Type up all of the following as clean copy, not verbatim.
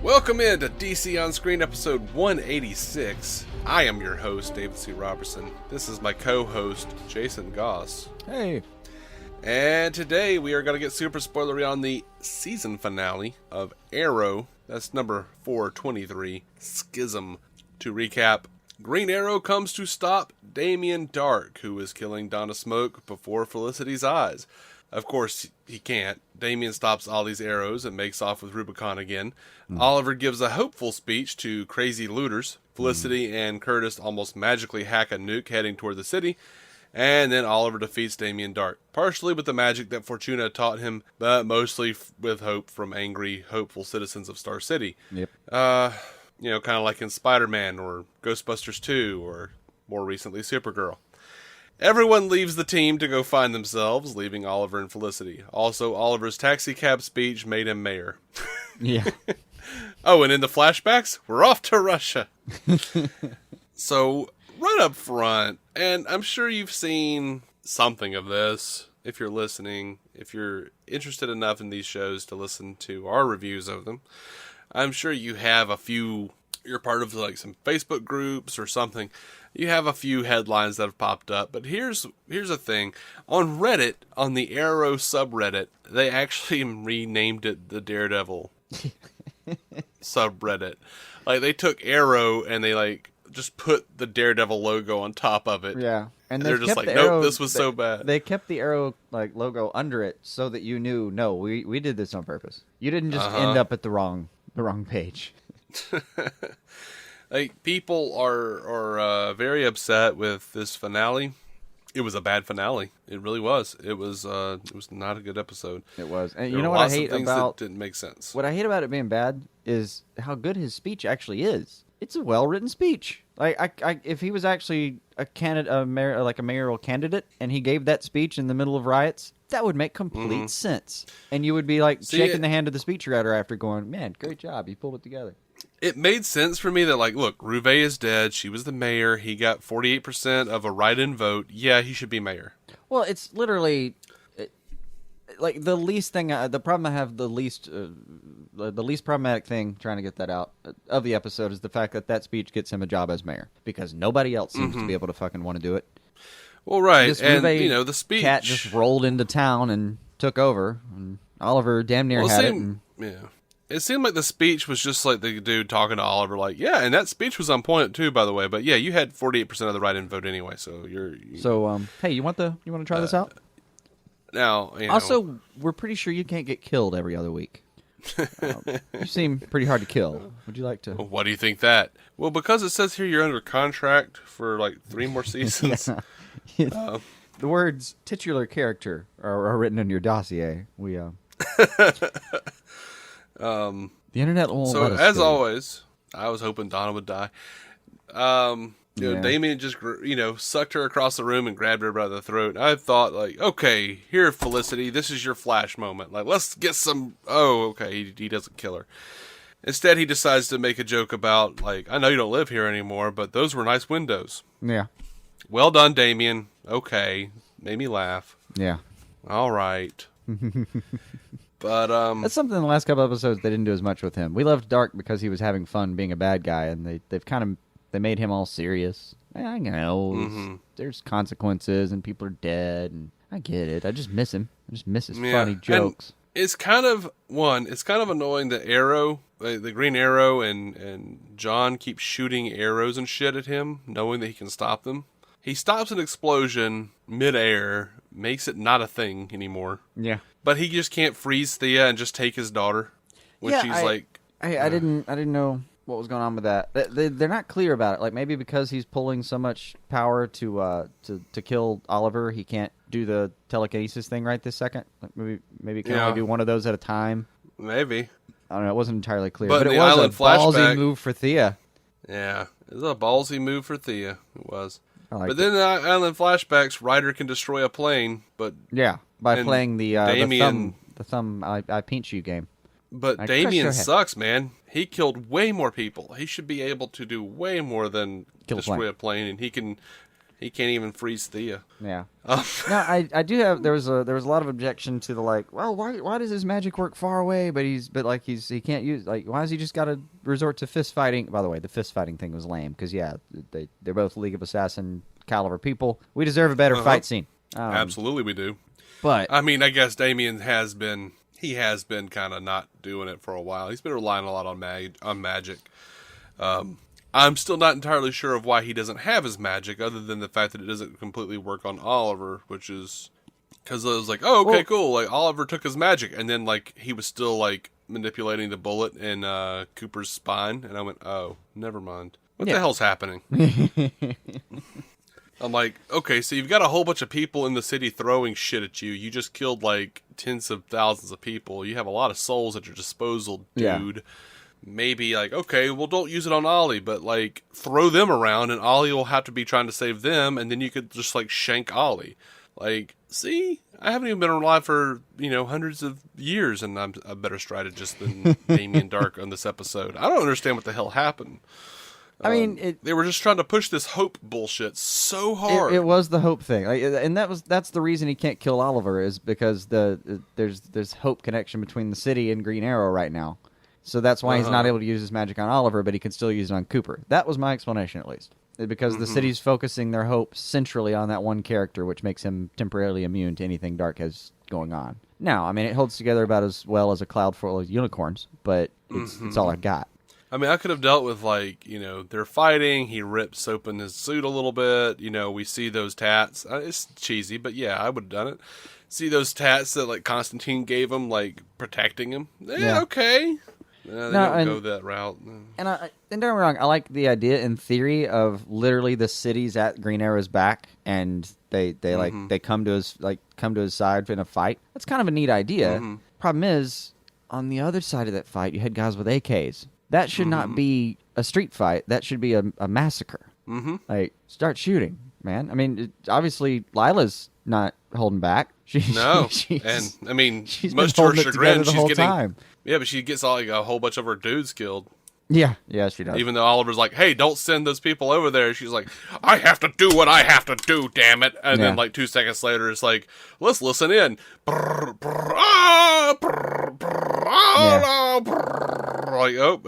Welcome in to DC On Screen episode 186. I am your host, David C. Robertson. This is my co-host, Jason Goss. Hey. And today we are going to get super spoilery on the season finale of Arrow. That's number 423, Schism. To recap, Green Arrow comes to stop Damien Darhk, who is killing Donna Smoak before Felicity's eyes. Of course, he can't. Damien stops Ollie's arrows and makes off with Rubicon again. Oliver gives a hopeful speech to crazy looters. Felicity and Curtis almost magically hack a nuke heading toward the city. And then Oliver defeats Damien Darhk, partially with the magic that Fortuna taught him, but mostly with hope from angry, hopeful citizens of Star City. Yep. Kind of like in Spider-Man or Ghostbusters 2 or more recently Supergirl. Everyone leaves the team to go find themselves, leaving Oliver and Felicity. Also, Oliver's taxi cab speech made him mayor. Yeah. Oh, and in the flashbacks, we're off to Russia. So, right up front, and I'm sure you've seen something of this if you're listening, if you're interested enough in these shows to listen to our reviews of them. I'm sure you have a few, you're part of like some Facebook groups or something. You have a few headlines that have popped up, but here's the thing. On Reddit, on the Arrow subreddit, they actually renamed it the Daredevil subreddit. Like, they took Arrow and they, like, just put the Daredevil logo on top of it. Yeah. And they're just like, nope, this was so bad. They kept the Arrow like logo under it so that you knew, no, we did this on purpose. You didn't just end up at the wrong page. Like, people are very upset with this finale. It was a bad finale. It really was. It was not a good episode. It was. And there you know were what I lots hate of things about that didn't make sense. What I hate about it being bad is how good his speech actually is. It's a well-written speech. Like, if he was actually a mayoral candidate, and he gave that speech in the middle of riots, that would make complete sense. And you would be like shaking the hand of the speechwriter after, going, "Man, great job, you pulled it together." It made sense for me that, like, look, Ruve is dead. She was the mayor. He got 48% of a write-in vote. Yeah, he should be mayor. Well, it's literally like the least thing. The problem I have, the least problematic thing, trying to get that out of the episode, is the fact that speech gets him a job as mayor, because nobody else seems to be able to fucking want to do it. Well, right, This and Ruve the speech cat just rolled into town and took over, and Oliver damn near had it. It seemed like the speech was just like the dude talking to Oliver, like, yeah, and that speech was on point too, by the way. But yeah, you had 48% of the write-in vote anyway, so you're. Hey, you want to try this out? Now, also, we're pretty sure you can't get killed every other week. You seem pretty hard to kill. Would you like to? What do you think that? Well, because it says here you're under contract for like 3 more seasons. The words "titular character" are written in your dossier. The internet won't let us as go. always, I was hoping Donna would die. Damien just, sucked her across the room and grabbed her by the throat. I thought, like, okay, here, Felicity, this is your flash moment. Like, let's get some. Oh, okay, he doesn't kill her. Instead, he decides to make a joke about, like, I know you don't live here anymore, but those were nice windows. Yeah. Well done, Damien. Okay, made me laugh. Yeah. All right. But that's something in the last couple episodes they didn't do as much with him. We loved Dark because he was having fun being a bad guy, and they made him all serious. I know there's consequences and people are dead, and I get it. I just miss him. I just miss his funny jokes. And it's kind of annoying that Arrow, the Green Arrow, and John keep shooting arrows and shit at him, knowing that he can stop them. He stops an explosion mid-air, makes it not a thing anymore. Yeah. But he just can't freeze Thea and just take his daughter when she's like... I didn't know what was going on with that. They're not clear about it. Like, maybe because he's pulling so much power to kill Oliver, he can't do the telekinesis thing right this second. Like, maybe he can only do one of those at a time. Maybe. I don't know. It wasn't entirely clear. But it was a ballsy move for Thea. Yeah. It was a ballsy move for Thea. It was. But then in the Island flashbacks, Ryder can destroy a plane, but... Yeah, by playing the thumb I pinch you game. But Damien sucks, man. He killed way more people. He should be able to do way more than destroy a plane, and he can He can't even freeze Thea. Yeah. No, I do have. There was a lot of objection to the why does his magic work far away? But he can't use why has he just got to resort to fist fighting? By the way, the fist fighting thing was lame because they're both League of Assassin caliber people. We deserve a better fight scene. Absolutely, we do. But I mean, I guess Damien has been kind of not doing it for a while. He's been relying a lot on magic. I'm still not entirely sure of why he doesn't have his magic, other than the fact that it doesn't completely work on Oliver, which is because I was like, oh, okay, cool. Like Oliver took his magic, and then he was still manipulating the bullet in Cooper's spine, and I went, oh, never mind. What the hell's happening? I'm like, okay, so you've got a whole bunch of people in the city throwing shit at you. You just killed tens of thousands of people. You have a lot of souls at your disposal, dude. Yeah. Maybe okay, well, don't use it on Ollie, but throw them around, and Ollie will have to be trying to save them, and then you could just shank Ollie. See, I haven't even been alive for hundreds of years, and I'm a better strategist than Damien Darhk on this episode. I don't understand what the hell happened. I mean, they were just trying to push this hope bullshit so hard. It was the hope thing, and that's the reason he can't kill Oliver is because there's hope connection between the city and Green Arrow right now. So that's why he's not able to use his magic on Oliver, but he can still use it on Cooper. That was my explanation, at least. Because the city's focusing their hope centrally on that one character, which makes him temporarily immune to anything Dark has going on. Now, I mean, it holds together about as well as a cloud full of unicorns, but it's all I got. I mean, I could have dealt with, they're fighting, he rips open his suit a little bit, we see those tats. It's cheesy, but yeah, I would have done it. See those tats that, Constantine gave him, protecting him? Yeah, okay. They don't go that route. And don't get me wrong, I like the idea in theory of literally the city's at Green Arrow's back, and they come to his side in a fight. That's kind of a neat idea. Problem is, on the other side of that fight, you had guys with AKs. That should not be a street fight. That should be a massacre. Start shooting, man. I mean, obviously, Lila's not holding back. She's much to her chagrin, she's getting time. Yeah, but she gets a whole bunch of her dudes killed. Yeah, she does. Even though Oliver's like, hey, don't send those people over there. She's like, I have to do what I have to do, damn it. And then 2 seconds later, it's like, let's listen in.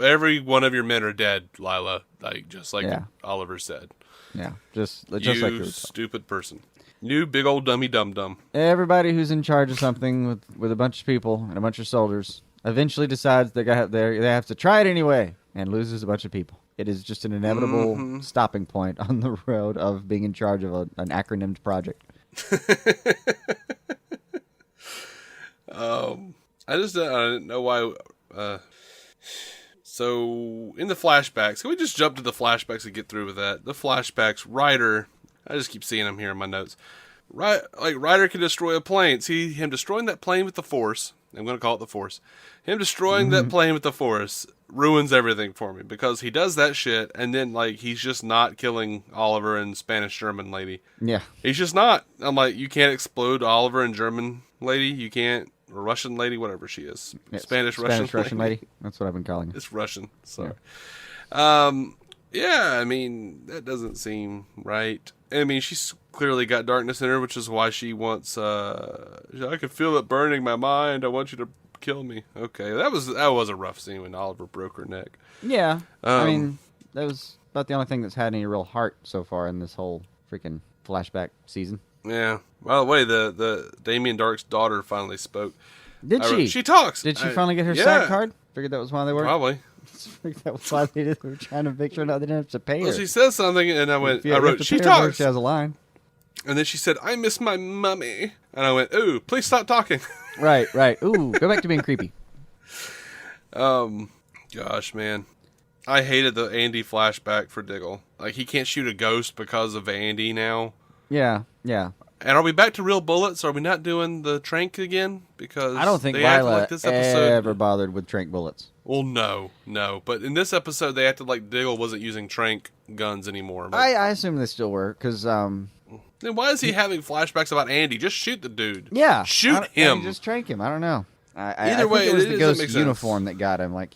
Every one of your men are dead, Lila. Just like Oliver said. Yeah, just like you stupid person. You big old dummy dum-dum. Everybody who's in charge of something with a bunch of people and a bunch of soldiers eventually decides they have to try it anyway and loses a bunch of people. It is just an inevitable stopping point on the road of being in charge of an acronymed project. I didn't know why. So in the flashbacks, can we just jump to the flashbacks and get through with that? The flashbacks, Ryder. I just keep seeing him here in my notes. Ryder can destroy a plane. See him destroying that plane with the Force. I'm going to call it the Force. Him destroying that plane with the Force ruins everything for me because he does that shit and then he's just not killing Oliver and Spanish German lady. Yeah. He's just not. I'm like, you can't explode Oliver and German lady. You can't, or Russian lady, whatever she is. Yeah, Spanish Russian lady. That's what I've been calling her. It's Russian. Sorry. Yeah. Yeah, I mean, that doesn't seem right. I mean, she's clearly got darkness in her, which is why she wants, I can feel it burning my mind. I want you to kill me. Okay, that was a rough scene when Oliver broke her neck. Yeah, I mean, that was about the only thing that's had any real heart so far in this whole freaking flashback season. Yeah. By the way, the Damien Darhk's daughter finally spoke. Did she? She talks. Did she finally get her SAG card? Figured that was why they were. Probably. That was why they were trying to make sure they didn't have to pay her. Well, she says something, and I wrote, she talks. She has a line. And then she said, I miss my mummy. And I went, ooh, please stop talking. Right. Ooh, go back to being creepy. Gosh, man. I hated the Andy flashback for Diggle. He can't shoot a ghost because of Andy now. Yeah. And are we back to real bullets? Are we not doing the trank again? Because I don't think Lila ever bothered with trank bullets. Well, no. But in this episode, they acted like Diggle wasn't using trank guns anymore. I assume they still were, because... Then why is he having flashbacks about Andy? Just shoot the dude. Yeah. Shoot him. Just trank him. I don't know. Either I way, think it was the ghost uniform that got him. I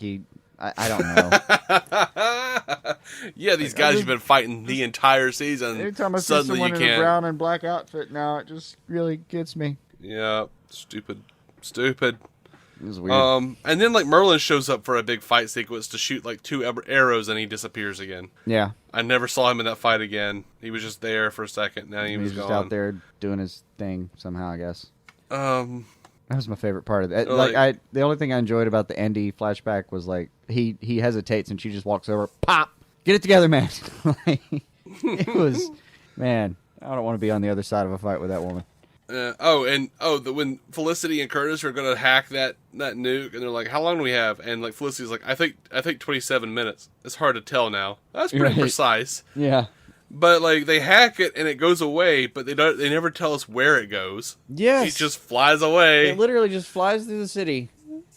don't know. Yeah, these guys you've been fighting the entire season. Every time I see Suddenly someone you in a can't. brown and black outfit now, it just really gets me. Yeah, stupid. It was weird. And then like Merlin shows up for a big fight sequence to shoot like 2 arrows, and he disappears again. Yeah. I never saw him in that fight again. He was just there for a second. Now he was just gone. out there doing his thing somehow, I guess. Um, That was my favorite part of it. like- The only thing I enjoyed about the Andy flashback was like he hesitates and she just walks over, pop, get it together, man. Like, it was, man. I don't want to be on the other side of a fight with that woman. When Felicity and Curtis are gonna hack that nuke, and they're like, "How long do we have?" And like Felicity's like, "I think 27 minutes." It's hard to tell now. That's pretty Right. precise. Yeah. But like they hack it and it goes away, but they never tell us where it goes. Yes. It just flies away. It literally just flies through the city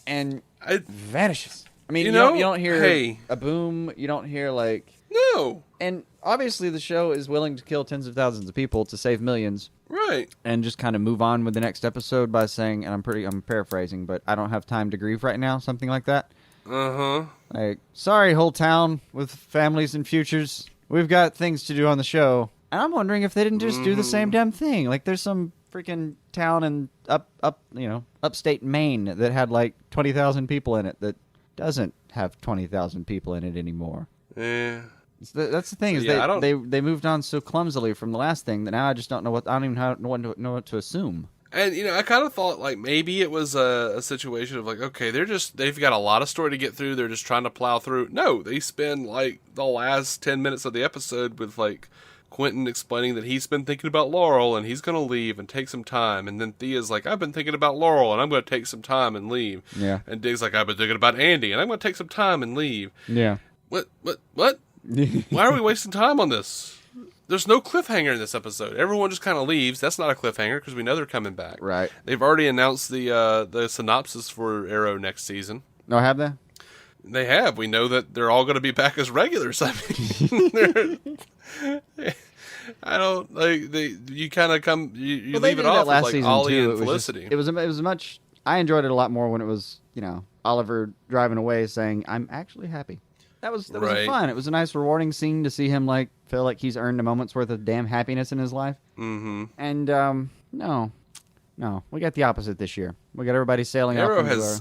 and vanishes. I mean, you don't hear a boom. You don't hear like no. And obviously, the show is willing to kill tens of thousands of people to save millions. Right. And just kind of move on with the next episode by saying, and I'm paraphrasing, but I don't have time to grieve right now, something like that. Uh-huh. Like, sorry, whole town with families and futures. We've got things to do on the show. And I'm wondering if they didn't just do the same damn thing. Like, there's some freaking town in upstate Maine that had like 20,000 people in it that doesn't have 20,000 people in it anymore. Yeah. That's the thing is they moved on so clumsily from the last thing that now I just don't know I don't even know what to assume. And I kind of thought like maybe it was a situation of like, okay, they've got a lot of story to get through. They're just trying to plow through. No, they spend like the last 10 minutes of the episode with like Quentin explaining that he's been thinking about Laurel and he's going to leave and take some time. And then Thea's like, I've been thinking about Laurel and I'm going to take some time and leave. Yeah. And Dig's like, I've been thinking about Andy and I'm going to take some time and leave. Yeah. What? Why are we wasting time on this? There's no cliffhanger in this episode. Everyone just kind of leaves. That's not a cliffhanger because we know they're coming back. Right. They've already announced the synopsis for Arrow next season. Oh, have they? They have. We know that they're all going to be back as regulars. I mean, I don't like you kind of come. You leave it off with like Ollie and Felicity. It was much. I enjoyed it a lot more when it was Oliver driving away saying, "I'm actually happy." That was fun. It was a nice, rewarding scene to see him like feel like he's earned a moment's worth of damn happiness in his life. Mm-hmm. And no, we got the opposite this year. We got everybody sailing Arrow off into our...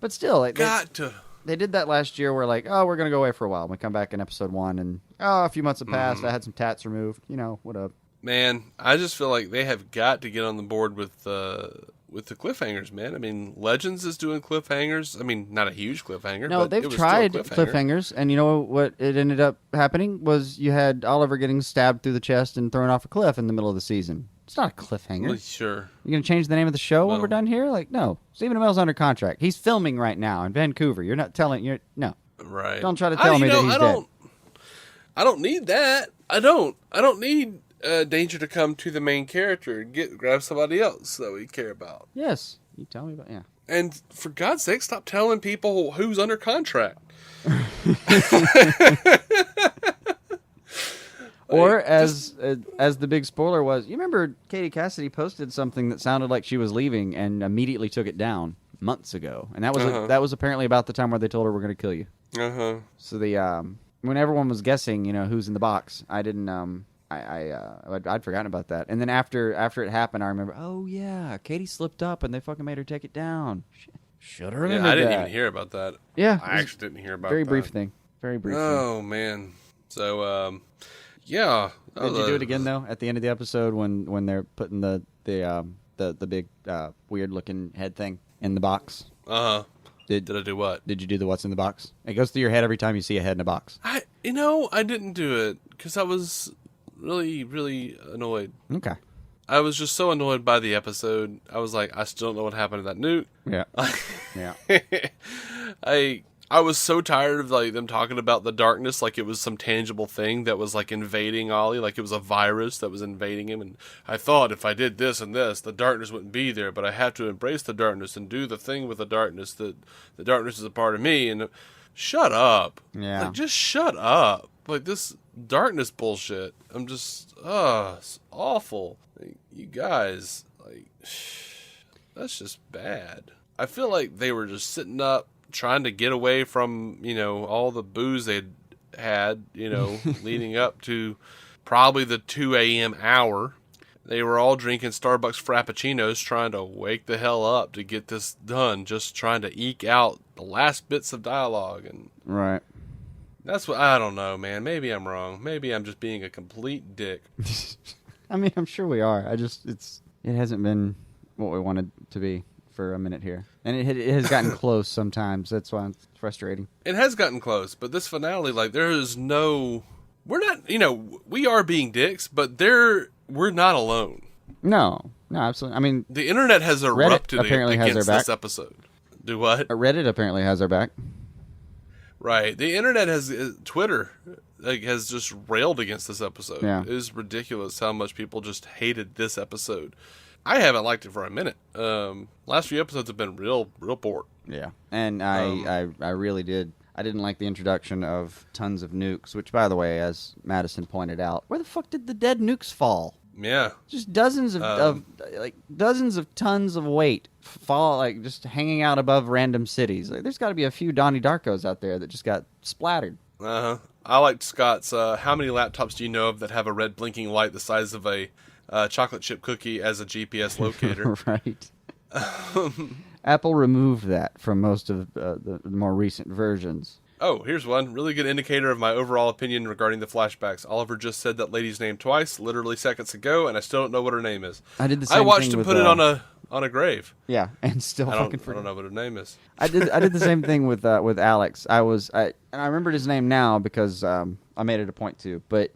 But still, they did that last year. Where like, oh, we're gonna go away for a while. And we come back in episode 1, and a few months have passed. I had some tats removed. What up? Man, I just feel like they have got to get on the board with the cliffhangers, man. I mean, Legends is doing cliffhangers. I mean, not a huge cliffhanger. No, but they've it was tried still a cliffhanger. cliffhangers, and you know what? It ended up happening was you had Oliver getting stabbed through the chest and thrown off a cliff in the middle of the season. It's not a cliffhanger. Well, sure. You gonna change the name of the show when we're done here? Like, no. Stephen Amell's under contract. He's filming right now in Vancouver. You're not telling. No. Right. Don't try to tell me that he's dead. I don't need that. I don't need danger to come to the main character and grab somebody else that we care about. Yes. You tell me about And for God's sake, stop telling people who's under contract. Or as the big spoiler was, you remember Katie Cassidy posted something that sounded like she was leaving and immediately took it down months ago, and that was apparently about the time where they told her we're going to kill you. So when everyone was guessing, who's in the box, I didn't. I'd forgotten about that, and then after it happened, I remember. Oh yeah, Katie slipped up, and they fucking made her take it down. Should have remembered I that. didn't even hear about that. Yeah, I actually didn't hear about that. Very brief thing. Very brief. Oh man. So yeah. Did you do it again though at the end of the episode when they're putting the big weird looking head thing in the box? Did I do what? Did you do the what's in the box? It goes through your head every time you see a head in a box. I didn't do it because I was really, really annoyed. Okay. I was just so annoyed by the episode. I was like, I still don't know what happened to that nuke. Yeah. Yeah. I was so tired of like them talking about the darkness like it was some tangible thing that was like invading Ollie, like it was a virus that was invading him. And I thought if I did this and this, the darkness wouldn't be there. But I have to embrace the darkness and do the thing with the darkness that the darkness is a part of me. And shut up. Yeah. Like, just shut up. Like this darkness bullshit. I'm just, it's awful. Like, you guys, like, that's just bad. I feel like they were just sitting up, trying to get away from, all the booze they had, leading up to probably the 2 a.m. hour. They were all drinking Starbucks Frappuccinos, trying to wake the hell up to get this done, just trying to eke out the last bits of dialogue. And right. That's what, I don't know, man. Maybe I'm wrong. Maybe I'm just being a complete dick. I mean, I'm sure we are. It hasn't been what we wanted to be for a minute here. And it has gotten close sometimes. That's why it's frustrating. It has gotten close, but this finale, there is no... We're not, we are being dicks, but we're not alone. No, absolutely. I mean... The internet has erupted against this episode. Do what? Reddit apparently has our back. Right. The internet Twitter has just railed against this episode. Yeah. It is ridiculous how much people just hated this episode. I haven't liked it for a minute. Last few episodes have been real poor. Yeah. And I really did. I didn't like the introduction of tons of nukes, which, by the way, as Madison pointed out, where the fuck did the dead nukes fall? Yeah. Just dozens of tons of weight fall, just hanging out above random cities. There's got to be a few Donnie Darkos out there that just got splattered. Uh-huh. I liked Scott's, how many laptops do you know of that have a red blinking light the size of a chocolate chip cookie as a GPS locator? Right. Apple removed that from most of the more recent versions. Oh, here's one. Really good indicator of my overall opinion regarding the flashbacks. Oliver just said that lady's name twice, literally seconds ago, and I still don't know what her name is. I did the same I watched thing him with, it on a grave. Yeah, and still I fucking don't know what her name is. I did the same thing with Alex. And I remembered his name now because I made it a point to. But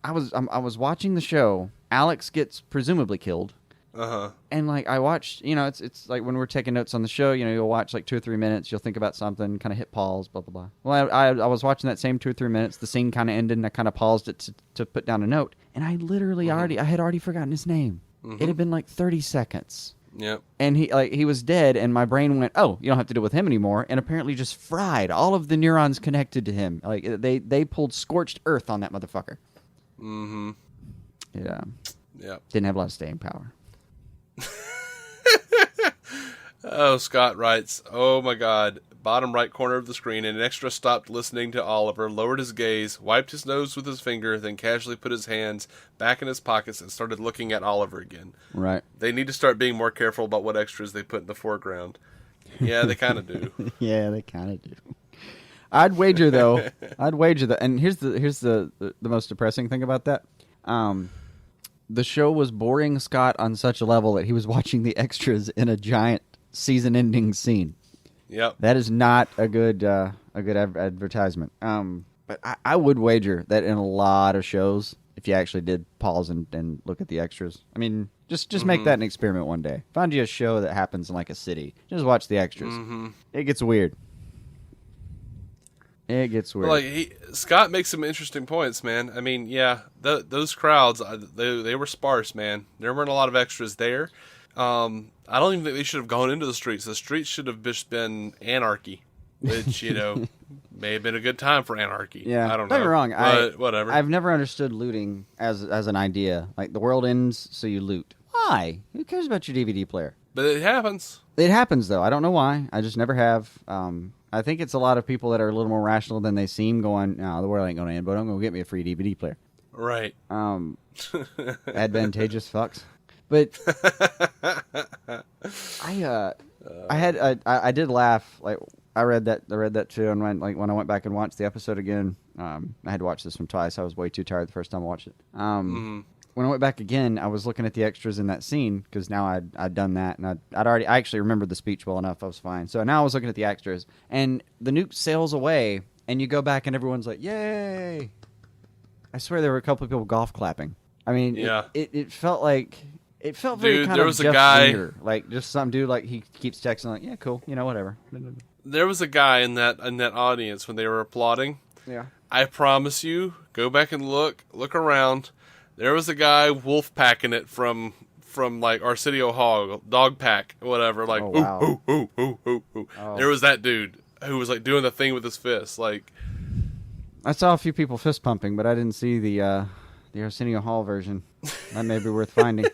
I was watching the show. Alex gets presumably killed. Uh-huh. And I watched, it's like when we're taking notes on the show, you'll watch 2 or 3 minutes, you'll think about something, kind of hit pause, blah, blah, blah. Well, I was watching that same 2 or 3 minutes, the scene kind of ended, and I kind of paused it to put down a note. And I literally I had already forgotten his name. Mm-hmm. It had been 30 seconds. Yep. And he was dead, and my brain went, oh, you don't have to deal with him anymore, and apparently just fried all of the neurons connected to him. They pulled scorched earth on that motherfucker. Mm-hmm. Yeah. Yep. Didn't have a lot of staying power. Oh, Scott writes, oh my god, bottom right corner of the screen, an extra stopped listening to Oliver, lowered his gaze, wiped his nose with his finger, then casually put his hands back in his pockets and started looking at Oliver again. Right. They need to start being more careful about what extras they put in the foreground. Yeah, they kind of do. Yeah, they kind of do. I'd wager that, and here's the most depressing thing about that. The show was boring Scott on such a level that he was watching the extras in a giant season-ending scene. Yep. That is not a good advertisement. But I would wager that in a lot of shows, if you actually did pause and look at the extras, I mean, just make that an experiment one day. Find you a show that happens in a city. Just watch the extras. Mm-hmm. It gets weird. It gets weird. Scott makes some interesting points, man. I mean, yeah, those crowds, they were sparse, man. There weren't a lot of extras there. I don't even think they should have gone into the streets. The streets should have just been anarchy, which, may have been a good time for anarchy. Yeah, I don't know. Don't get me wrong. But whatever. I've never understood looting as an idea. The world ends, so you loot. Why? Who cares about your DVD player? But it happens. It happens, though. I don't know why. I just never have. I think it's a lot of people that are a little more rational than they seem going, no, the world ain't going to end, but I'm going to get me a free DVD player. Right. Advantageous fucks. But I did laugh. I read that too, and when I went back and watched the episode again, I had to watch this one twice. I was way too tired the first time I watched it. When I went back again, I was looking at the extras in that scene because now I'd done that, and I actually remembered the speech well enough. I was fine. So now I was looking at the extras, and the nuke sails away, and you go back, and everyone's like, "Yay!" I swear there were a couple of people golf clapping. I mean, yeah. It felt like. It felt very dude, kind there of was Jeff a guy, Singer. Just some dude, he keeps texting, yeah, cool, whatever. There was a guy in that audience when they were applauding. Yeah. I promise you, go back and look around. There was a guy wolf packing it from Arsenio Hall, dog pack, whatever. Oh, wow. ooh. Oh. There was that dude who was doing the thing with his fists. I saw a few people fist pumping, but I didn't see the Arsenio Hall version. That may be worth finding.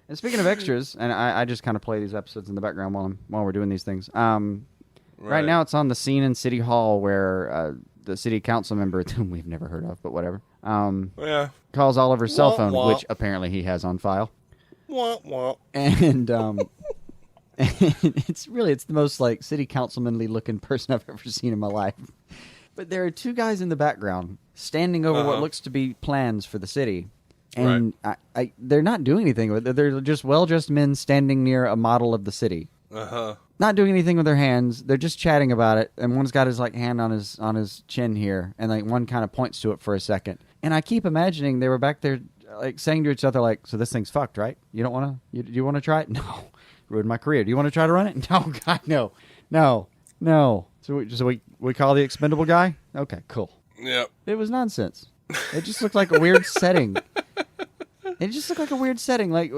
And speaking of extras, and I just kind of play these episodes in the background while we're doing these things. Right now it's on the scene in City Hall where the city council member, whom we've never heard of, but whatever, Yeah. calls Oliver's cell Wah, phone, wah. which apparently he has on file. Wah, wah. And it's the most like city councilmanly looking person I've ever seen in my life. But there are two guys in the background standing over what looks to be plans for the city. And they're not doing anything with it. They're just well-dressed men standing near a model of the city. Not doing anything with their hands. They're just chatting about it. And one's got his like hand on his chin here, and like one kind of points to it for a second. And I keep imagining they were back there like saying to each other like, "So this thing's fucked, right? You don't want to? You want to try it? No, ruined my career. Do you want to try to run it? No, God, no. So we call the expendable guy. Okay, cool. Yep. It was nonsense. It just looked like a weird setting. It just looked like a weird setting. Like,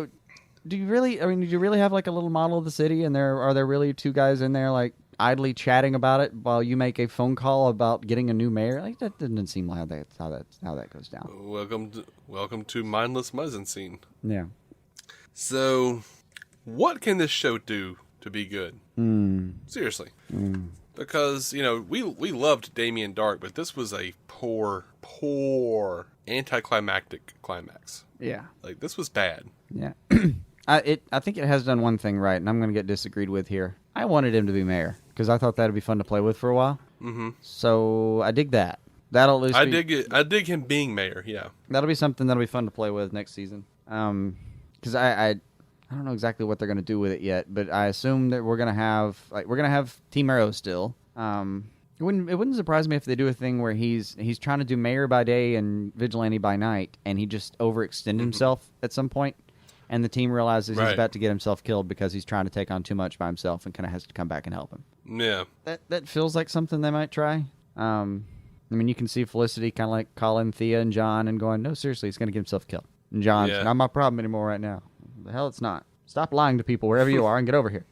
do you really? I mean, did you really have like a little model of the city, and are there really two guys in there like idly chatting about it while you make a phone call about getting a new mayor? Like that doesn't seem like how that goes down. Welcome to mindless muzzin scene. Yeah. So, what can this show do to be good? Seriously. Because, we loved Damien Darhk, but this was a poor anticlimactic climax. Yeah. Like, this was bad. Yeah. I think it has done one thing right, and I'm going to get disagreed with here. I wanted him to be mayor, because I thought that would be fun to play with for a while. Mm-hmm. So, I dig that. That'll at least I dig him being mayor, yeah. That'll be something that'll be fun to play with next season. Because I don't know exactly what they're going to do with it yet, but I assume that we're going to have Team Arrow still. It wouldn't surprise me if they do a thing where he's trying to do mayor by day and vigilante by night, and he just overextend himself at some point, and the team realizes he's about to get himself killed because he's trying to take on too much by himself and kind of has to come back and help him. Yeah. That feels like something they might try. I mean, you can see Felicity kind of like calling Thea and John and going, "No, seriously, he's going to get himself killed." And John's not my problem anymore right now. The hell it's not. Stop lying to people wherever you are and get over here.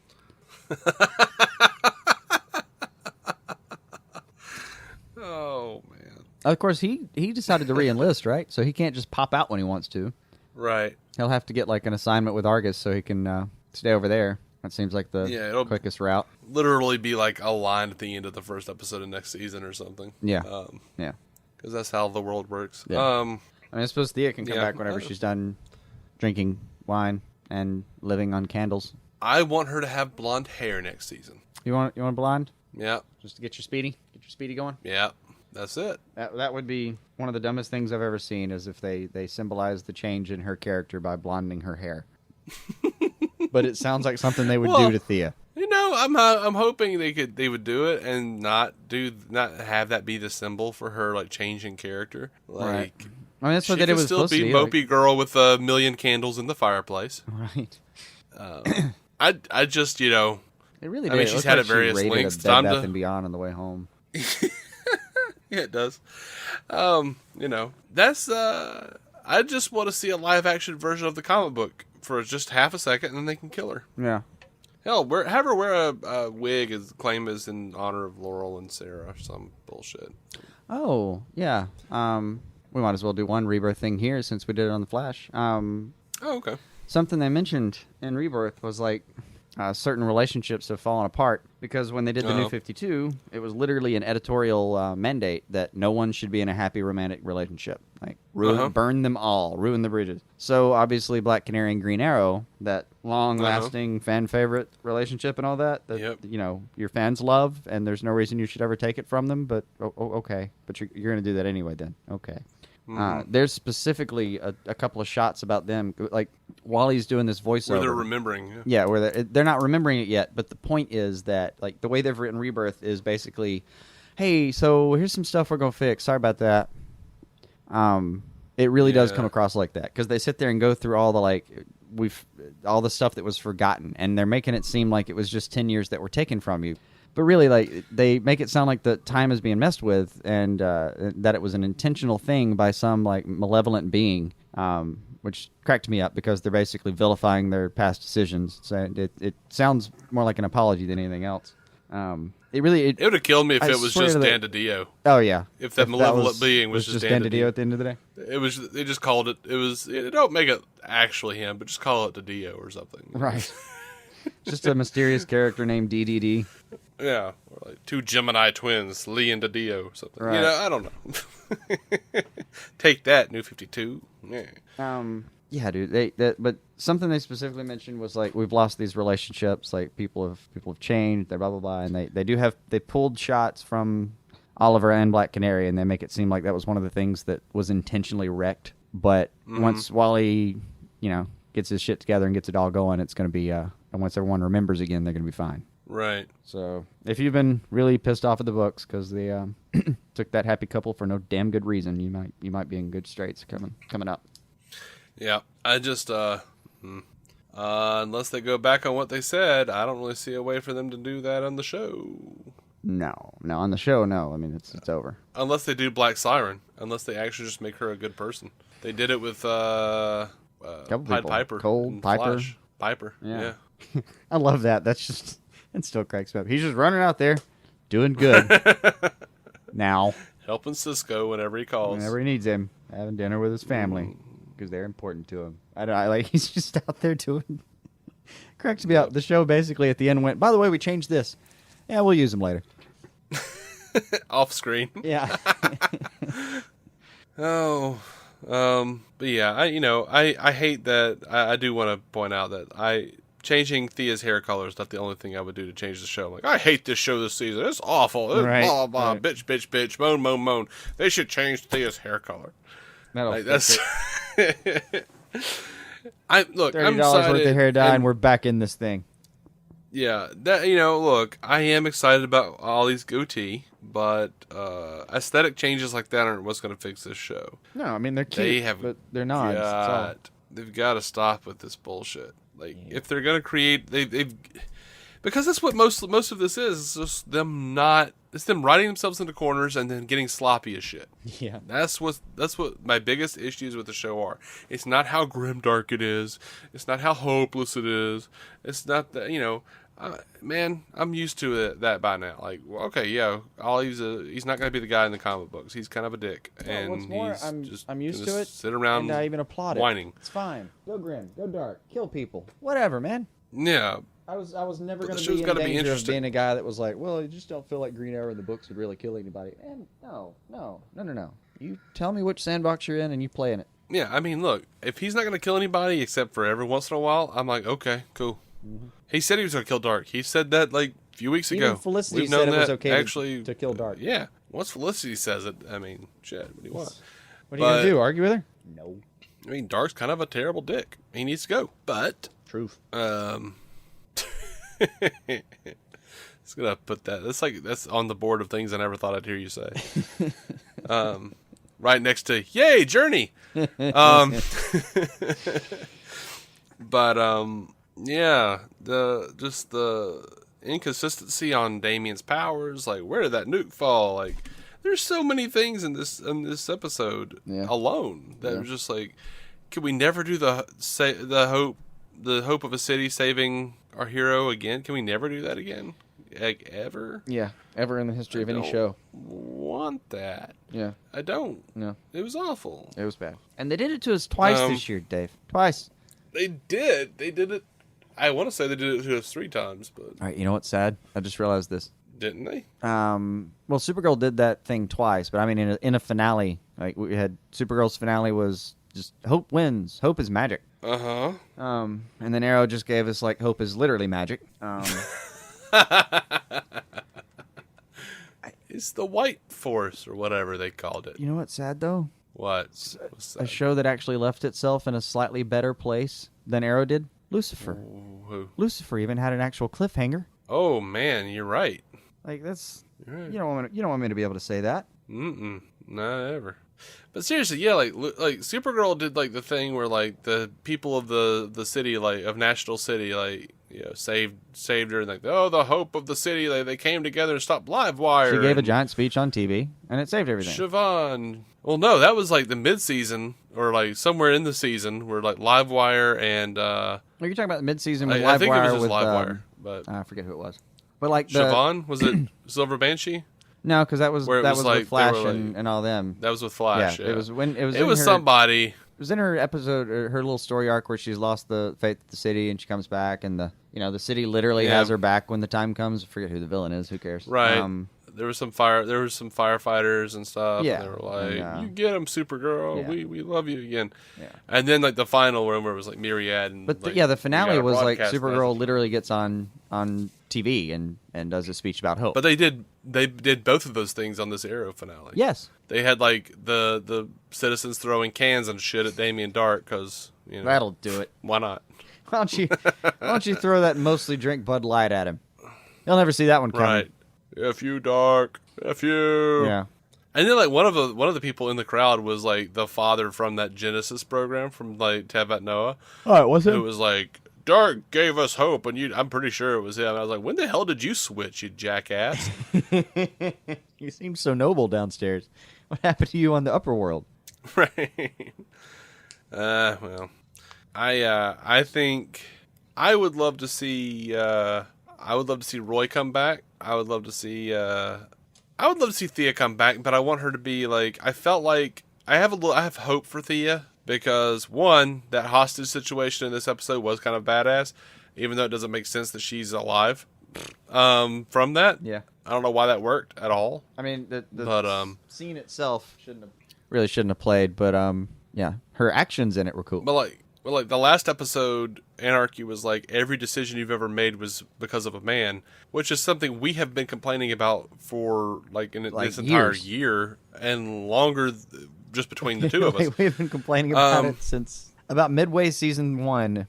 Oh, man. Of course, he decided to re-enlist, right? So he can't just pop out when he wants to. Right. He'll have to get like an assignment with Argus so he can stay over there. That seems like the quickest route. Literally be like a line at the end of the first episode of next season or something. Yeah. Yeah. Because that's how the world works. Yeah. I mean, I suppose Thea can come back whenever she's done drinking wine and living on candles. I want her to have blonde hair next season. You want blonde? Yeah. Just to get your speedy going? Yeah. That's it. That would be one of the dumbest things I've ever seen, is if they symbolize the change in her character by blonding her hair. But it sounds like something they would do to Thea. I'm hoping they would do it and not have that be the symbol for her like changing character. Like, right. I mean, that's what they did with Felicity. She could still be mopey girl with a million candles in the fireplace. Right. I just It really did. I mean, she's had at various lengths. Bed Bath and Beyond on the way home. Yeah, it does. That's I just want to see a live action version of the comic book for just half a second, and then they can kill her. Yeah. Hell, have her wear a wig as claim is in honor of Laurel and Sarah, some bullshit. Oh yeah. We might as well do one Rebirth thing here since we did it on the Flash. Okay. Something they mentioned in Rebirth was like certain relationships have fallen apart because when they did the New 52, it was literally an editorial mandate that no one should be in a happy romantic relationship. Like, burn them all, ruin the bridges. So, obviously, Black Canary and Green Arrow, that long-lasting fan favorite relationship and all that your fans love, and there's no reason you should ever take it from them, but okay. But you're going to do that anyway then. Okay. There's specifically a couple of shots about them, like Wally's doing this voiceover. Where they're remembering. Yeah, where they're not remembering it yet, but the point is that like the way they've written Rebirth is basically, hey, so here's some stuff we're going to fix. Sorry about that. It really does come across like that because they sit there and go through all the all the stuff that was forgotten, and they're making it seem like it was just 10 years that were taken from you. But really, like, they make it sound like the time is being messed with, and that it was an intentional thing by some like malevolent being, which cracked me up because they're basically vilifying their past decisions. So it sounds more like an apology than anything else. It would have killed me if it was just Dan DiDio. Oh yeah, if that malevolent being was just Dan DiDio at the end of the day. They just called it. It don't make it actually him, but just call it DiDio or something. Right. Just a mysterious character named DDD. Yeah, or like two Gemini twins, Lee and Dio, something. Right. I don't know. Take that, New 52. Yeah. Yeah, dude. But something they specifically mentioned was like we've lost these relationships. Like people have changed. They're blah blah blah, and they pulled shots from Oliver and Black Canary, and they make it seem like that was one of the things that was intentionally wrecked. But once Wally, gets his shit together and gets it all going, it's going to be. And once everyone remembers again, they're going to be fine. Right. So if you've been really pissed off at the books because they took that happy couple for no damn good reason, you might be in good straits coming up. Yeah, I just unless they go back on what they said, I don't really see a way for them to do that on the show. No, on the show, no. I mean, it's over. Unless they do Black Siren, unless they actually just make her a good person. They did it with Pied Piper, Cole, Piper, Flash. Piper. Yeah. I love that. It still cracks me up. He's just running out there, doing good. Now, helping Cisco whenever he calls, whenever he needs him, having dinner with his family. Because they're important to him. He's just out there doing. Cracks me up. The show basically at the end went, by the way, we changed this. Yeah, we'll use them later. Off screen. Yeah. But yeah, I hate that. I do want to point out that changing Thea's hair color is not the only thing I would do to change the show. I'm like, I hate this show this season. It's awful. It's right, blah, blah, right. bitch, moan. They should change Thea's hair color. That's. I'm $30 excited, worth of hair dye, and we're back in this thing. Yeah, look, I am excited about Ollie's goatee, but aesthetic changes like that aren't what's going to fix this show. No, I mean they're cute, but they're not. They've got to stop with this bullshit. If they're going to create, they've because that's what most of this is. It's just them not. It's them writing themselves into corners and then getting sloppy as shit. Yeah, that's what my biggest issues with the show are. It's not how grimdark it is. It's not how hopeless it is. It's not that man. I'm used to that by now. Like, okay, yeah, Ollie's he's not going to be the guy in the comic books. He's kind of a dick, and what's more, I'm used to it. Sit around and I even applaud whining. It. It's fine. Go grim. Go dark. Kill people. Whatever, man. Yeah. I was never going to be in danger of being a guy that was like, well, you just don't feel like Green Arrow in the books would really kill anybody. And no. You tell me which sandbox you're in and you play in it. Yeah, I mean, look, if he's not going to kill anybody except for every once in a while, I'm like, okay, cool. Mm-hmm. He said he was going to kill Dark. He said that like a few weeks ago. Even Felicity said it was okay to kill Dark. Yeah, once Felicity says it, I mean, shit, what do you want? What are you going to do, argue with her? No. I mean, Dark's kind of a terrible dick. He needs to go. But truth. It's gonna put that. That's on the board of things I never thought I'd hear you say. Right next to "Yay, Journey." Yeah, the inconsistency on Damien's powers. Like, where did that nuke fall? Like, there's so many things in this episode alone that was just like, can we never do the hope of a city saving our hero again? Can we never do that again? Like, ever? Yeah, ever in the history of any show. Want that? Yeah, I don't. No, it was awful. It was bad, and they did it to us twice this year, Dave. Twice. They did it. I want to say they did it to us 3 times, but all right. You know what's sad? I just realized this. Didn't they? Well, Supergirl did that thing twice, but I mean, in a finale, like we had Supergirl's finale was just hope wins. Hope is magic. Uh-huh. And then Arrow just gave us like hope is literally magic. It's the White Force or whatever they called it. You know what's sad though? What? A show that actually left itself in a slightly better place than Arrow did. Lucifer. Who? Lucifer even had an actual cliffhanger. Oh man, you're right. Like that's right. You don't want me to be able to say that. Not ever. But seriously, yeah, like Supergirl did like the thing where like the people of the city, like of National City, like saved her, and like the hope of the city, they came together and stopped Livewire. She gave a giant speech on TV, and it saved everything. Siobhan. Well, no, that was like the mid-season or like somewhere in the season where like Livewire and. You're talking about the mid-season with Livewire. I think it was just Livewire, but I forget who it was. But like Siobhan, was it Silver Banshee? No, because that was like, with Flash and all them. That was with Flash. Yeah. It was somebody. It was in her episode, her little story arc where she's lost the faith of the city and she comes back, and the city literally has her back when the time comes. I forget who the villain is. Who cares? Right. There was some firefighters and stuff. Yeah. And they were like, "You get him, Supergirl. Yeah. We love you again." Yeah. And then like the final one where it was like Myriad and. But like, the finale was like broadcast Supergirl message. literally gets on TV and does a speech about hope. But they did both of those things on this Arrow finale. Yes. They had like the citizens throwing cans and shit at Damien Darhk because That'll do it. why not? Why don't you throw that mostly drink Bud Light at him? You'll never see that one coming. Right. F you, Dark. F you. Yeah. And then like one of the people in the crowd was like the father from that Genesis program from like Tavat Noah. Oh, it was Who was like, Dark gave us hope, and I'm pretty sure it was him. I was like, when the hell did you switch, you jackass? You seem so noble downstairs. What happened to you on the upper world? Right. Well, I think I would love to see Roy come back. I would love to see Thea come back, but I want her to be like. I felt like I have hope for Thea because one, that hostage situation in this episode was kind of badass, even though it doesn't make sense that she's alive. From that, Yeah. I don't know why that worked at all. I mean, the But scene itself shouldn't have played, but yeah, her actions in it were cool. But like the last episode, Anarchy was like every decision you've ever made was because of a man, which is something we have been complaining about for this entire year and longer, just between the two of us. We've been complaining about it since about midway season 1.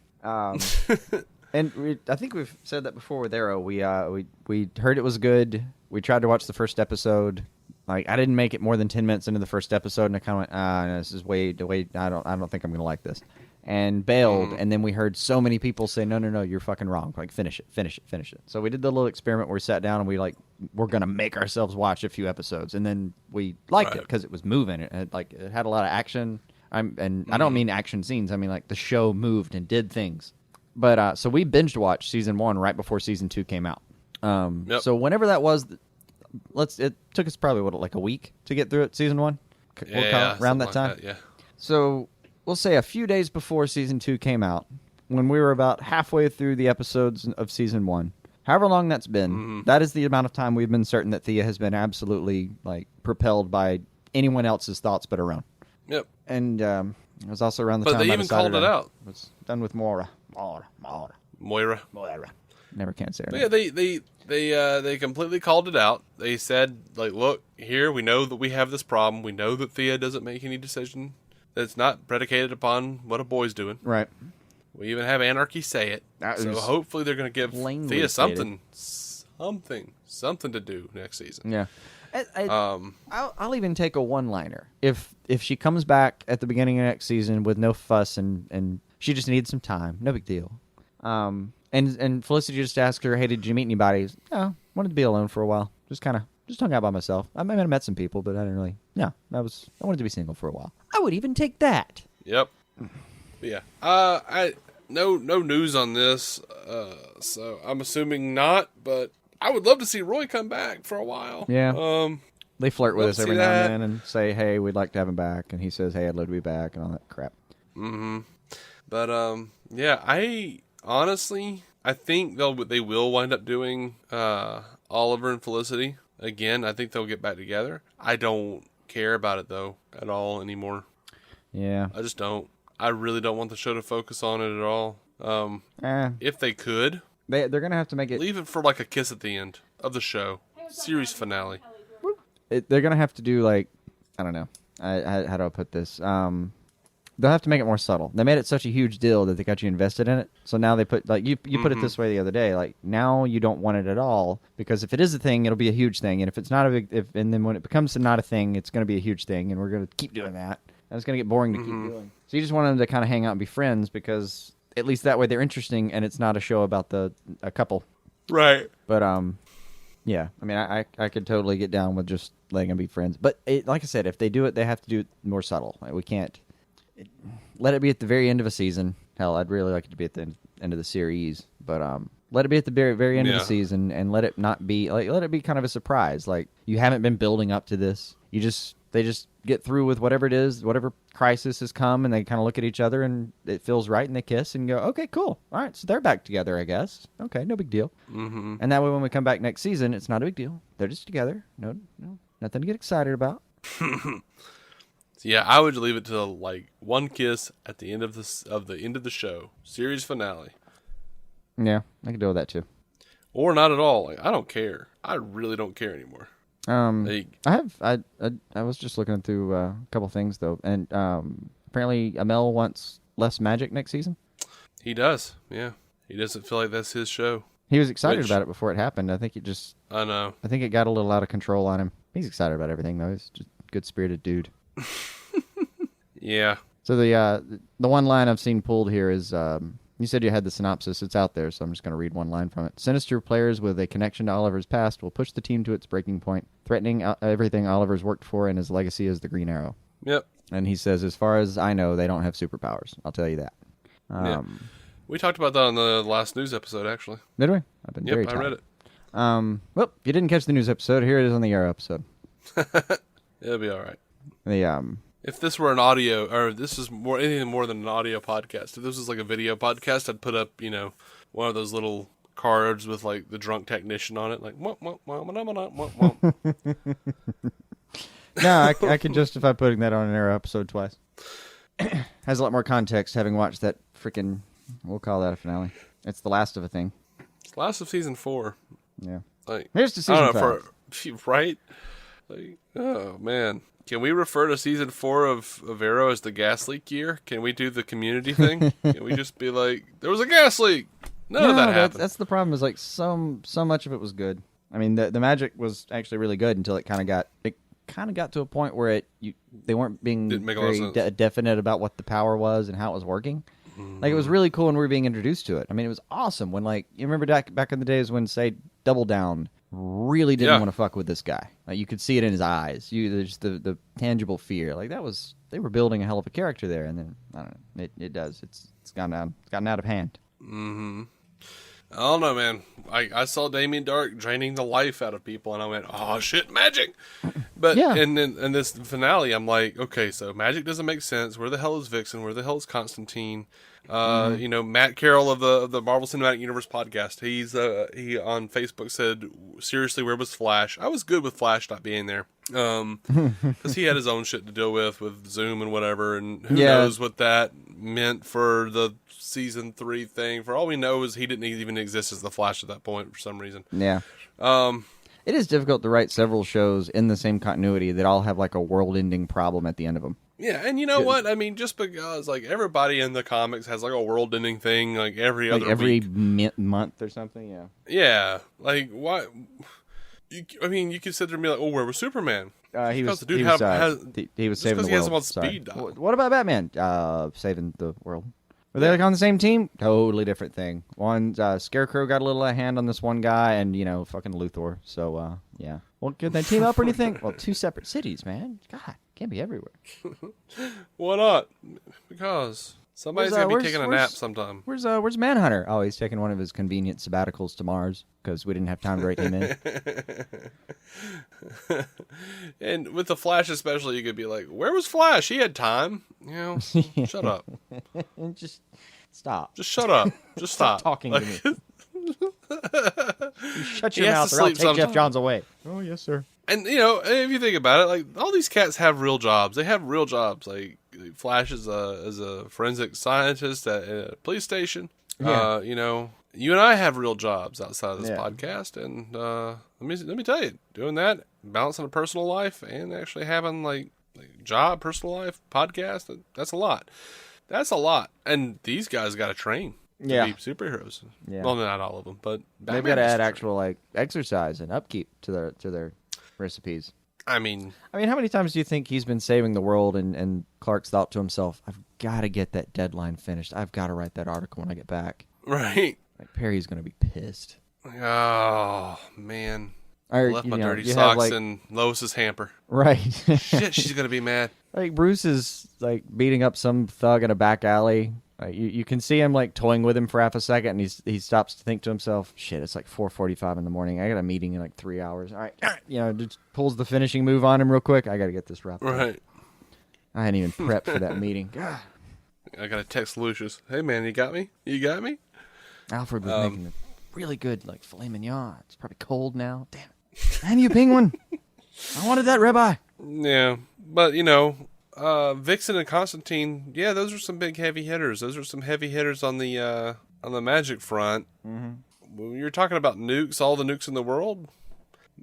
And I think we've said that before with Arrow. We heard it was good. We tried to watch the first episode. Like I didn't make it more than 10 minutes into the first episode, and I kind of went, no, this is way. I don't think I'm gonna like this, and bailed. And then we heard so many people say, no, you're fucking wrong. Like finish it. So we did the little experiment where we sat down and we're gonna make ourselves watch a few episodes, and then we liked it because it was moving. It had a lot of action. I don't mean action scenes. I mean like the show moved and did things. But so we binged watched season 1 right before season 2 came out. So whenever that was, it took us probably like a week to get through it. Season 1, around that time. Yeah. So we'll say a few days before season 2 came out, when we were about halfway through the episodes of season 1. However long that's been, that is the amount of time we've been certain that Thea has been absolutely like propelled by anyone else's thoughts but her own. Yep. And it was also around the time But they I even decided called it out. It was done with Moira. Moira. Never can say her But name. yeah, they completely called it out. They said, like, look, here, we know that we have this problem. We know that Thea doesn't make any decision that's not predicated upon what a boy's doing. Right. We even have Anarchy say it. That So was hopefully they're going to give plainly Thea stated. something to do next season. Yeah. I'll even take a one-liner. If she comes back at the beginning of next season with no fuss and she just needs some time, no big deal. And Felicity just asked her, hey, did you meet anybody? No, wanted to be alone for a while. Just hung out by myself. I might have met some people, but I didn't really. No, I wanted to be single for a while. I would even take that. Yep. But yeah. No news on this. So I'm assuming not, but I would love to see Roy come back for a while. Yeah. They flirt with love us to every see now that. and then and say, hey, we'd like to have him back. And he says, hey, I'd love to be back and all that crap. Mm-hmm. But yeah, I honestly think they will wind up doing Oliver and Felicity again. I think they'll get back together. I don't care about it though at all anymore. Yeah. I just don't. I really don't want the show to focus on it at all. If they could, They're going to have to make it... leave it for like a kiss at the end of the show. Series finale. They're going to have to do like... I don't know. How do I put this? They'll have to make it more subtle. They made it such a huge deal that they got you invested in it. So now they put... like you put it this way the other day. Like now you don't want it at all. Because if it is a thing, it'll be a huge thing. And if it's not a big... and then when it becomes not a thing, it's going to be a huge thing. And we're going to keep doing that. And it's going to get boring to keep doing. So you just want them to kind of hang out and be friends because at least that way they're interesting and it's not a show about a couple. Right. But yeah. I mean, I could totally get down with just letting them be friends. But like I said, if they do it, they have to do it more subtle. Like, we can't let it be at the very end of a season. Hell, I'd really like it to be at the end of the series. But let it be at the very, very end of the season and let it not be like let it be kind of a surprise. Like you haven't been building up to this. You just they just get through with whatever it is, whatever crisis has come, and they kind of look at each other, and it feels right, and they kiss and go, okay, cool. All right, so they're back together, I guess. Okay, no big deal. Mm-hmm. And that way when we come back next season, it's not a big deal. They're just together. No, nothing to get excited about. Yeah, I would leave it to like one kiss at the end of the show, series finale. Yeah, I can deal with that too. Or not at all. Like, I don't care. I really don't care anymore. I was just looking through a couple things though, and apparently Amel wants less magic next season. He does. Yeah, he doesn't feel like that's his show. He was excited about it before it happened. I think I know. I think it got a little out of control on him. He's excited about everything though. He's just a good-spirited dude. Yeah. So the one line I've seen pulled here is you said you had the synopsis. It's out there, so I'm just going to read one line from it. Sinister players with a connection to Oliver's past will push the team to its breaking point, threatening everything Oliver's worked for and his legacy as the Green Arrow. Yep. And he says, as far as I know, they don't have superpowers. I'll tell you that. Yeah. We talked about that on the last news episode, actually. Did we? I've been very tired. I read it. Well, if you didn't catch the news episode, here it is on the Arrow episode. It'll be all right. If this were an audio, or this is anything more than an audio podcast, if this was like a video podcast, I'd put up, one of those little cards with like the drunk technician on it, like womp, womp, womp, womp, womp. No, I can justify putting that on an Arrow episode twice. Has a lot more context, having watched that freaking, we'll call that a finale. It's the last of a thing. It's the last of season 4. Yeah. Like, here's to season 5. Right? Like, oh man. Can we refer to season 4 of Arrow as the gas leak year? Can we do the community thing? Can we just be like, there was a gas leak? None of that happened. That's the problem. Is like so much of it was good. I mean, the magic was actually really good until it kind of got to a point where they weren't being very definite about what the power was and how it was working. Mm-hmm. Like, it was really cool when we were being introduced to it. I mean, it was awesome when, like, you remember back in the days when, say, Double Down really didn't want to fuck with this guy. Like, you could see it in his eyes. There's the tangible fear. Like, they were building a hell of a character there, and then I don't know. It does. It's gotten out of hand. Mm-hmm. I don't know, man. I saw Damien Darhk draining the life out of people, and I went, oh shit, magic. But in this finale, I'm like, okay, so magic doesn't make sense. Where the hell is Vixen? Where the hell is Constantine? Matt Carroll of the Marvel Cinematic Universe podcast, he on Facebook said, seriously, where was Flash? I was good with Flash not being there, because he had his own shit to deal with Zoom and whatever, and who knows what that meant for the season 3 thing. For all we know is he didn't even exist as the Flash at that point for some reason. Yeah. It is difficult to write several shows in the same continuity that all have like a world-ending problem at the end of them. Yeah, and you know what? I mean, just because like everybody in the comics has like a world-ending thing like every week. Month or something, yeah. Yeah, like why? I mean, you could sit there and be like, "Oh, where was Superman?" He was saving the world. He has him on speed dial. What about Batman? Saving the world. Were they like on the same team? Totally different thing. One Scarecrow got a little hand on this one guy, and fucking Luthor. So yeah. Well, could they team up or anything? Well, 2 separate cities, man. God, can't be everywhere. Why not? Because somebody's gonna be taking a nap sometime. Where's Manhunter? Oh, he's taking one of his convenient sabbaticals to Mars because we didn't have time to write him in. And with the Flash especially, you could be like, where was Flash? He had time. Shut up. Just stop. Just shut up. Just stop talking to me. You shut your mouth or I'll take Jeff Johns away. Oh, yes, sir. And, if you think about it, like, all these cats have real jobs. They have real jobs. Like, Flash is a forensic scientist at a police station. Yeah. You and I have real jobs outside of this podcast. And let me tell you, doing that, balancing a personal life and actually having, like job, personal life, podcast, that's a lot. That's a lot. And these guys got to train. To be superheroes. Yeah. Well, not all of them, but they've got to add actual like exercise and upkeep to their recipes. I mean, how many times do you think he's been saving the world and Clark's thought to himself, I've got to get that deadline finished. I've got to write that article when I get back. Right. Like Perry's going to be pissed. Oh, man. I left my dirty socks in Lois's hamper. Right. Shit, she's going to be mad. Like Bruce is like beating up some thug in a back alley. You can see him like toying with him for half a second, and he stops to think to himself, "Shit, it's like 4:45 in the morning. I got a meeting in like 3 hours. All right, just pulls the finishing move on him real quick. I got to get this wrapped up. Right. I hadn't even prepped for that meeting. God. I got to text Lucius. Hey, man, you got me? You got me? Alfred was making a really good like filet mignon. It's probably cold now. Damn it. Damn you, penguin. I wanted that ribeye. Yeah, but Vixen and Constantine, yeah, those are some big heavy hitters. Those are some heavy hitters on the magic front. Mm-hmm. When you're talking about nukes, all the nukes in the world,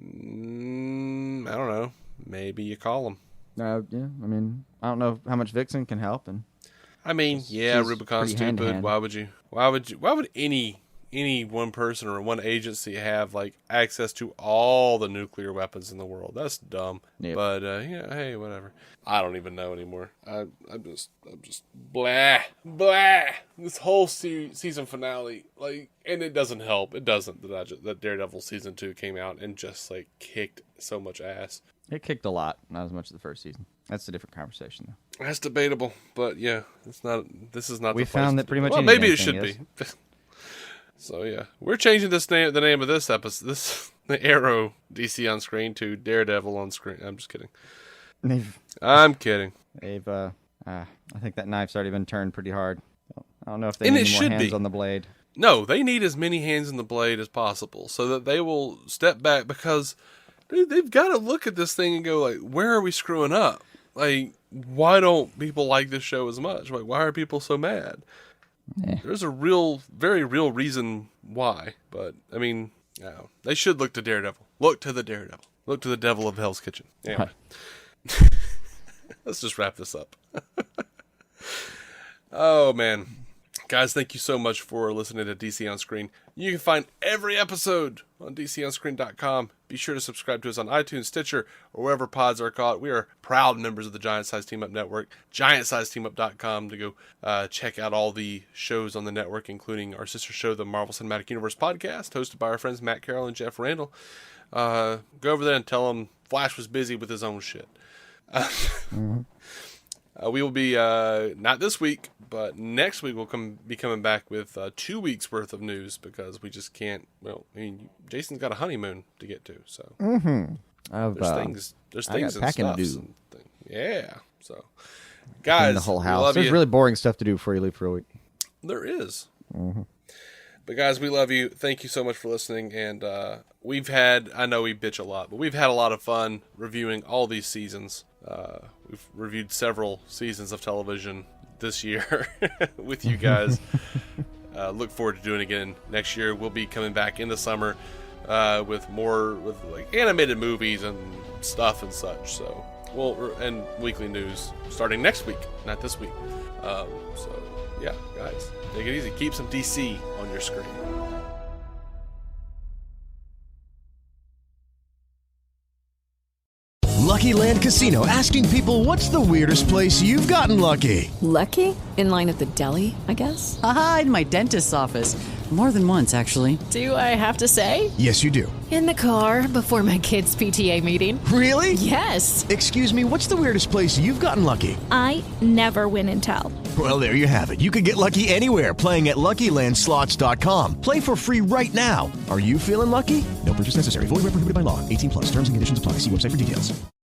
I don't know. Maybe you call them. Yeah, I mean, I don't know how much Vixen can help, and I mean, yeah, Rubicon's stupid. hand-to-hand. Why would any one person or one agency have like access to all the nuclear weapons in the world? That's dumb. Yep. But hey, whatever. I don't even know anymore. I'm just blah. This whole season finale, like, and it doesn't help. It doesn't that Daredevil season 2 came out and just like kicked so much ass. it kicked a lot. Not as much as the first season. That's a different conversation, though. That's debatable, but yeah, it's not. This is not. We the place found to that pretty do it. much. Well, maybe it anything should be. So yeah, we're changing the name of this episode. The Arrow DC on screen to Daredevil on screen. I'm just kidding. I'm kidding. I think that knife's already been turned pretty hard. I don't know if they And need it more should hands be. on the blade. No, they need as many hands in the blade as possible so that they will step back, because dude, they've got to look at this thing and go like, where are we screwing up? Like, why don't people like this show as much? Like, why are people so mad? There's a very real reason why. But I mean, they should look to Daredevil. Look to the Daredevil. Look to the devil of Hell's Kitchen. Anyway. Let's just wrap this up. Oh, man. Guys, thank you so much for listening to DC On Screen. You can find every episode on DCOnScreen.com. Be sure to subscribe to us on iTunes, Stitcher, or wherever pods are caught. We are proud members of the Giant Size Team Up Network. GiantSizeTeamUp.com to go check out all the shows on the network, including our sister show, the Marvel Cinematic Universe Podcast, hosted by our friends Matt Carroll and Jeff Randall. Go over there and tell them Flash was busy with his own shit. We will be, not this week, but next week we'll be coming back with 2 weeks worth of news, because we just can't, Jason's got a honeymoon to get to, so there's things and packing stuff. to do. Yeah, so guys, the whole we house. love There's you. really boring stuff to do before you leave for a week. There is. Mm-hmm. But guys, we love you. Thank you so much for listening. And I know we bitch a lot, but we've had a lot of fun reviewing all these seasons. We've reviewed several seasons of television this year with you guys. Look forward to doing it again next year. We'll be coming back in the summer with like animated movies and stuff and such. So and weekly news starting next week, not this week. So yeah, guys, take it easy. Keep some DC on your screen. Lucky Land Casino, asking people, what's the weirdest place you've gotten lucky? Lucky? In line at the deli, I guess? Aha, in my dentist's office. More than once, actually. Do I have to say? Yes, you do. In the car before my kids' PTA meeting. Really? Yes. Excuse me, what's the weirdest place you've gotten lucky? I never win and tell. Well, there you have it. You can get lucky anywhere, playing at LuckyLandSlots.com. Play for free right now. Are you feeling lucky? No purchase necessary. Void where prohibited by law. 18+. Terms and conditions apply. See website for details.